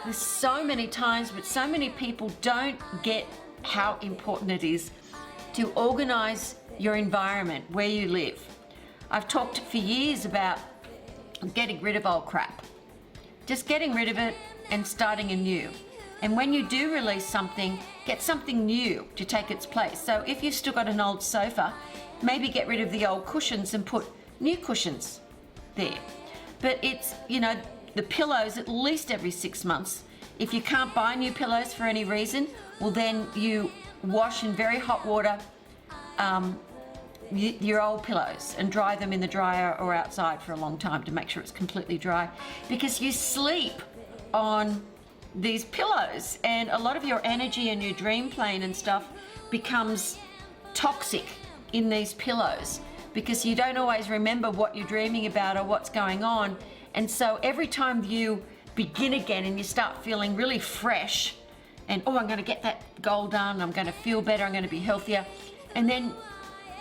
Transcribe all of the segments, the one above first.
about this so many times, but so many people don't get how important it is to organize your environment where you live. I've talked for years about getting rid of old crap. Just getting rid of it and starting anew. And when you do release something, get something new to take its place. So if you've still got an old sofa, maybe get rid of the old cushions and put new cushions there. But it's, the pillows at least every 6 months. If you can't buy new pillows for any reason, well then you wash in very hot water your old pillows and dry them in the dryer or outside for a long time to make sure it's completely dry, because you sleep on these pillows and a lot of your energy and your dream plane and stuff becomes toxic in these pillows because you don't always remember what you're dreaming about or what's going on. And so every time you begin again and you start feeling really fresh and, I'm going to get that goal done, I'm going to feel better, I'm going to be healthier, and then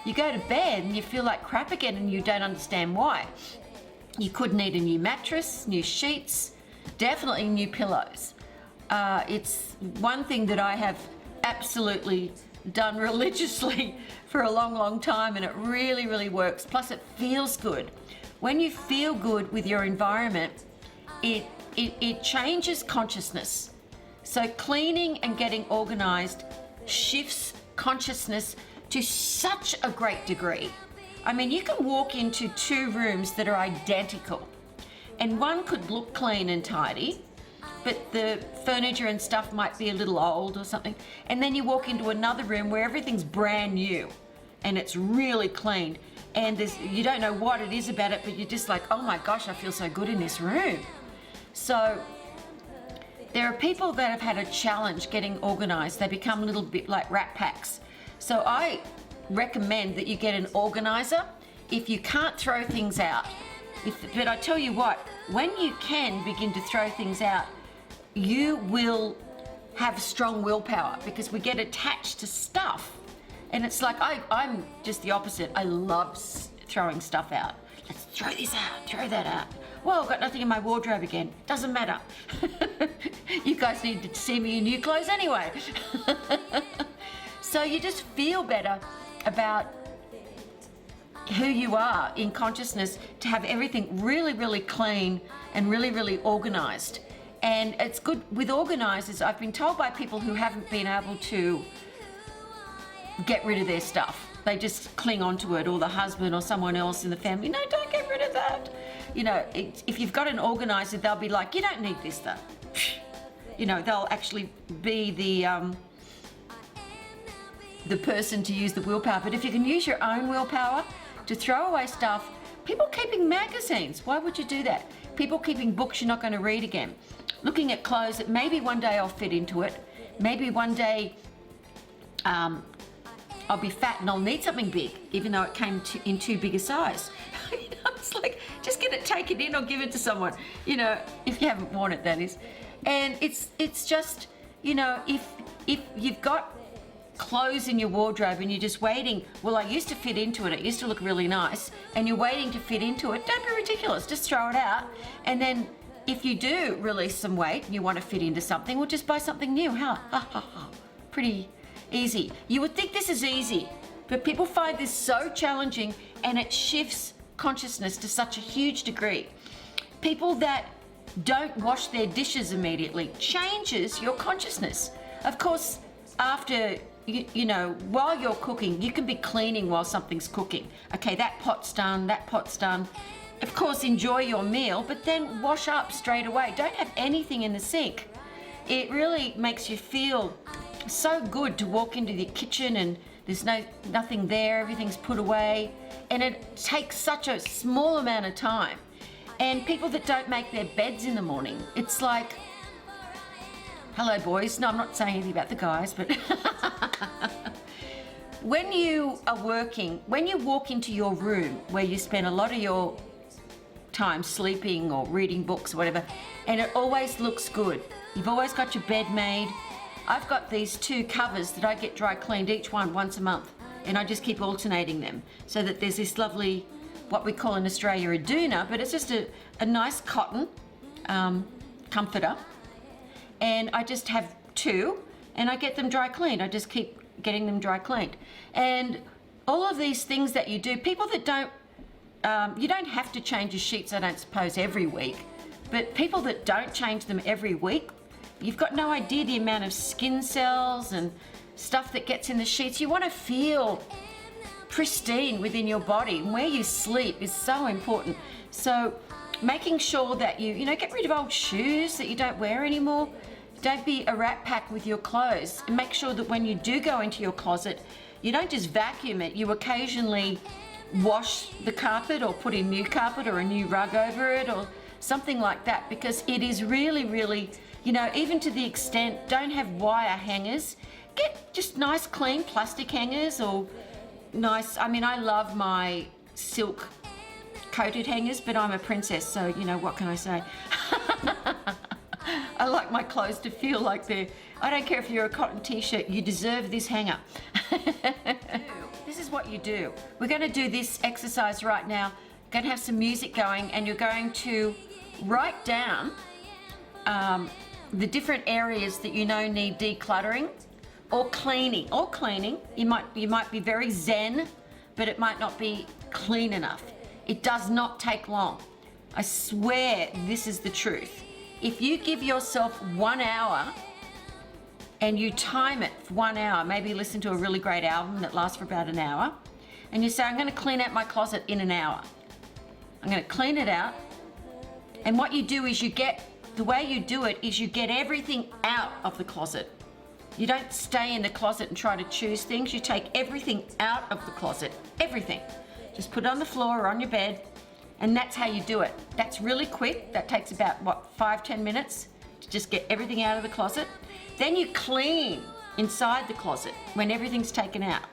you go to bed and you feel like crap again and you don't understand why. You could need a new mattress, new sheets, definitely new pillows. It's one thing that I have absolutely done religiously for a long, long time, and it really, really works. Plus it feels good. When you feel good with your environment, it changes consciousness. So cleaning and getting organized shifts consciousness to such a great degree. I mean, you can walk into 2 rooms that are identical and one could look clean and tidy, but the furniture and stuff might be a little old or something. And then you walk into another room where everything's brand new and it's really clean. And you don't know what it is about it, but you're just like, oh my gosh, I feel so good in this room. So there are people that have had a challenge getting organized. They become a little bit like rat packs. So I recommend that you get an organizer if you can't throw things out. But I tell you what, when you can begin to throw things out, you will have strong willpower because we get attached to stuff. And it's like, I'm just the opposite. I love throwing stuff out. Let's throw this out, throw that out. Well, I've got nothing in my wardrobe again. Doesn't matter. You guys need to see me in new clothes anyway. So you just feel better about who you are in consciousness to have everything really, really clean and really, really organized. And it's good with organizers. I've been told by people who haven't been able to get rid of their stuff. They just cling onto it, or the husband or someone else in the family. No, don't get rid of that. If you've got an organizer, they'll be like, you don't need this stuff. They'll actually be the person to use the willpower. But if you can use your own willpower to throw away stuff, people keeping magazines, why would you do that? People keeping books you're not going to read again. Looking at clothes that maybe one day I'll fit into it. Maybe one day I'll be fat and I'll need something big, even though it came in too big a size. It's like, just get it taken in or give it to someone, if you haven't worn it, that is. And it's just, if you've got clothes in your wardrobe and you're just waiting, well, I used to fit into it, it used to look really nice, and you're waiting to fit into it, don't be ridiculous, just throw it out. And then if you do release some weight and you want to fit into something, well, just buy something new. Pretty easy. You would think this is easy, but people find this so challenging, and it shifts consciousness to such a huge degree. People that don't wash their dishes immediately changes your consciousness. Of course, after while you're cooking, you can be cleaning while something's cooking. Okay, that pot's done, that pot's done. Of course, enjoy your meal, but then wash up straight away. Don't have anything in the sink. It really makes you feel so good to walk into the kitchen and there's nothing there, everything's put away, and it takes such a small amount of time. And people that don't make their beds in the morning, it's like, hello boys, no, I'm not saying anything about the guys, but when you are working, when you walk into your room where you spend a lot of your time sleeping or reading books or whatever, and it always looks good. You've always got your bed made. I've got these 2 covers that I get dry cleaned, each one once a month, and I just keep alternating them so that there's this lovely, what we call in Australia a doona, but it's just a nice cotton comforter. and I just have 2 and I get them dry cleaned. I just keep getting them dry cleaned. And all of these things that you do, people that don't, you don't have to change your sheets, I don't suppose, every week, but people that don't change them every week, you've got no idea the amount of skin cells and stuff that gets in the sheets. You want to feel pristine within your body, and where you sleep is so important. So making sure that you get rid of old shoes that you don't wear anymore. Don't be a rat pack with your clothes, and make sure that when you do go into your closet, you don't just vacuum it, you occasionally wash the carpet or put in new carpet or a new rug over it or something like that, because it is really, really, even to the extent, don't have wire hangers. Get just nice clean plastic hangers, or nice, I love my silk coated hangers, but I'm a princess, so what can I say? I like my clothes to feel like I don't care if you're a cotton t-shirt, you deserve this hanger. This is what you do. We're going to do this exercise right now. Going to have some music going, and you're going to write down the different areas that need decluttering or cleaning. You might be very zen, but it might not be clean enough. It does not take long. I swear this is the truth. If you give yourself 1 hour and you time it for 1 hour, maybe listen to a really great album that lasts for about an hour, and you say, I'm going to clean out my closet in an hour. I'm going to clean it out. And what you do is the way you do it is you get everything out of the closet. You don't stay in the closet and try to choose things. You take everything out of the closet. Everything. Just put it on the floor or on your bed, and that's how you do it. That's really quick. That takes about, 5-10 minutes to just get everything out of the closet. Then you clean inside the closet when everything's taken out.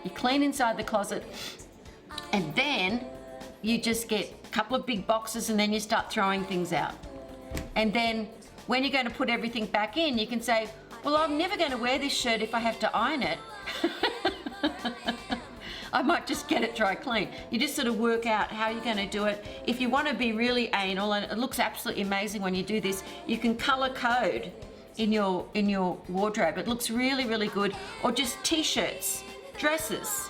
You clean inside the closet, and then you just get a couple of big boxes, and then you start throwing things out. And then when you're going to put everything back in, you can say, well, I'm never going to wear this shirt if I have to iron it. I might just get it dry clean. You just sort of work out how you're going to do it. If you want to be really anal, and it looks absolutely amazing when you do this, you can color code in your wardrobe. It looks really, really good. Or just t-shirts, dresses,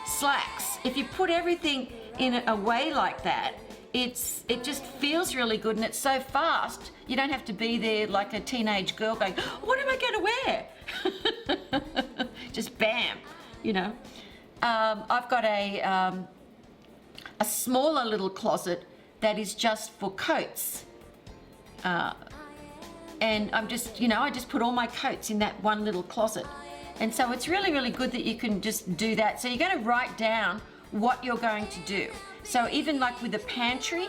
slacks. If you put everything in a way like that, it just feels really good, and it's so fast. You don't have to be there like a teenage girl going, what am I going to wear? Just bam, I've got a smaller little closet that is just for coats. And I'm just, I just put all my coats in that one little closet. And so it's really, really good that you can just do that. So you're going to write down what you're going to do. So even like with the pantry,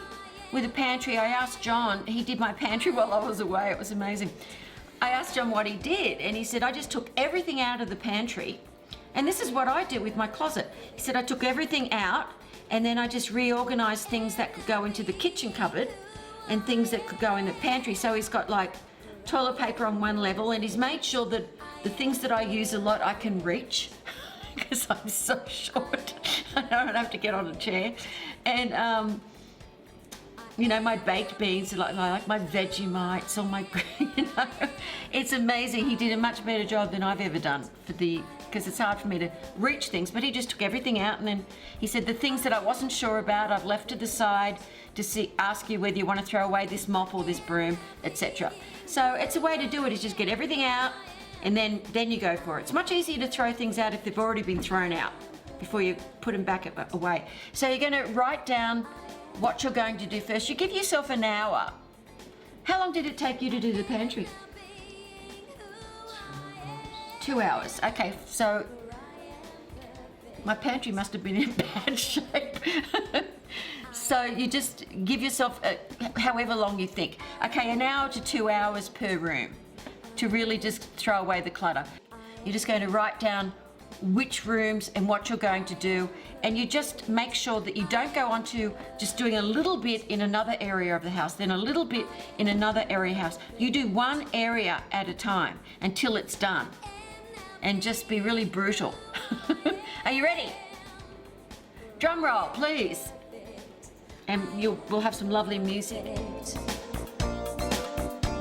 I asked John, he did my pantry while I was away. It was amazing. I asked John what he did, and he said, I just took everything out of the pantry. And this is what I do with my closet. He said, I took everything out, and then I just reorganized things that could go into the kitchen cupboard and things that could go in the pantry. So he's got like toilet paper on one level, and he's made sure that the things that I use a lot I can reach because I'm so short. I don't have to get on a chair. And my baked beans, like my Vegemites, or my, it's amazing. He did a much better job than I've ever done because it's hard for me to reach things. But he just took everything out, and then he said the things that I wasn't sure about, I've left to the side to ask you whether you want to throw away this mop or this broom, etc. So it's a way to do it, is just get everything out, and then you go for it. It's much easier to throw things out if they've already been thrown out before you put them back away. So you're going to write down what you're going to do first. You give yourself an hour. How long did it take you to do the pantry? 2 hours. Okay, so my pantry must have been in bad shape. So you just give yourself however long you think. Okay, an hour to 2 hours per room to really just throw away the clutter. You're just going to write down which rooms and what you're going to do, and you just make sure that you don't go on to just doing a little bit in another area of the house, then a little bit in another area of the house. You do one area at a time until it's done, and just be really brutal. Are you ready? Drum roll, please. And we'll have some lovely music.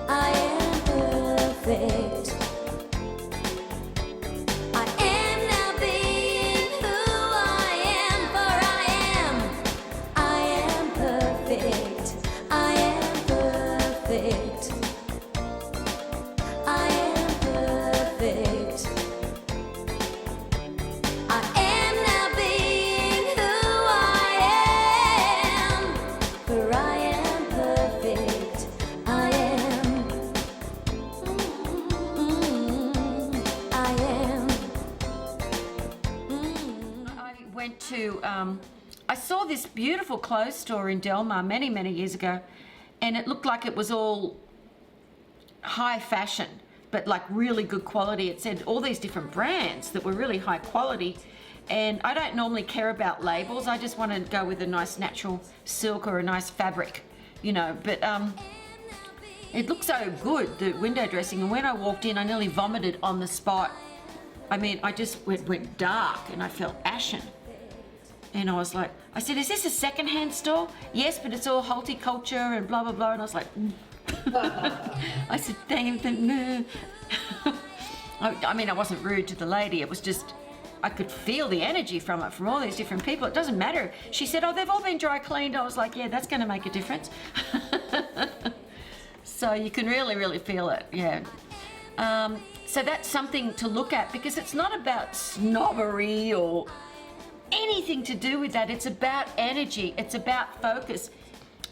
I am good. perfect. I am now being who I am, for I am perfect. I am perfect. I am perfect. I am now being who I am, for I am perfect. I am. I am. I went to, I saw this beautiful clothes store in Delmar many, many years ago, and it looked like it was all high fashion, but like really good quality. It said all these different brands that were really high quality, and I don't normally care about labels. I just want to go with a nice natural silk or a nice fabric, you know, but it looked so good, the window dressing, and when I walked in, I nearly vomited on the spot. I mean, I just went dark and I felt ashen. And I was like, I said, is this a secondhand store? Yes, but it's all horticulture and blah, blah, blah. And I was like, I said, damn, no. I mean, I wasn't rude to the lady. It was just, I could feel the energy from it, from all these different people. It doesn't matter. She said, oh, they've all been dry cleaned. I was like, yeah, that's going to make a difference. So you can really, really feel it, yeah. So that's something to look at, because it's not about snobbery or anything to do with that. It's about energy. It's about focus.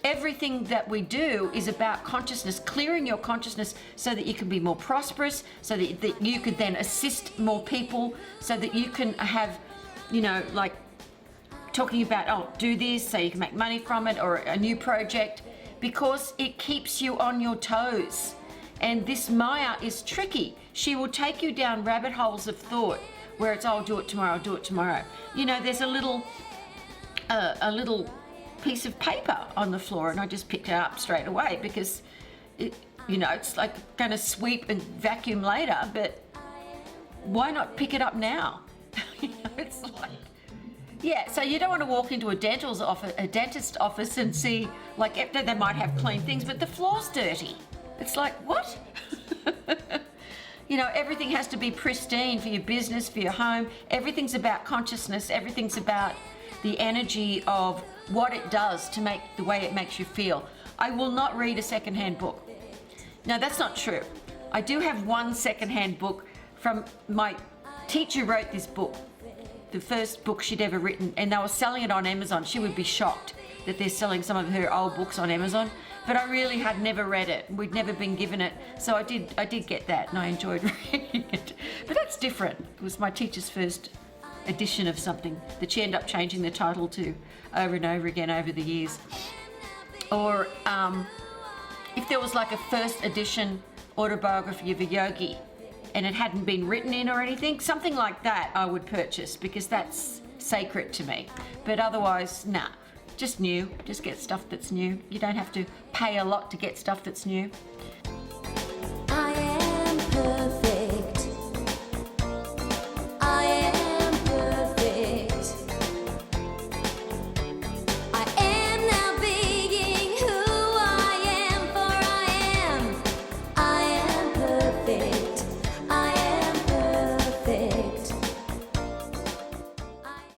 Everything that we do is about consciousness, clearing your consciousness so that you can be more prosperous, so that you could then assist more people, so that you can have, you know, like talking about, oh, do this so you can make money from it, or a new project, because it keeps you on your toes. And this Maya is tricky. She will take you down rabbit holes of thought where it's, oh, I'll do it tomorrow, I'll do it tomorrow. You know, there's a little piece of paper on the floor, and I just picked it up straight away because, it, you know, it's like going to sweep and vacuum later, but why not pick it up now? You know, it's like, yeah, so you don't want to walk into a dentist's office and see, like, they might have clean things, but the floor's dirty. It's like, what? You know, everything has to be pristine for your business, for your home. Everything's about consciousness. Everything's about the energy of what it does to make the way it makes you feel. I will not read a secondhand book. No, that's not true. I do have one secondhand book from my teacher wrote this book, the first book she'd ever written, and they were selling it on Amazon. She would be shocked that they're selling some of her old books on Amazon, but I really had never read it. We'd never been given it, so I did get that, and I enjoyed reading it. But that's different. It was my teacher's first edition of something that she ended up changing the title to over and over again over the years. Or if there was like a first edition autobiography of a yogi and it hadn't been written in or anything, something like that I would purchase, because that's sacred to me. But otherwise, nah, just new. Just get stuff that's new. You don't have to pay a lot to get stuff that's new.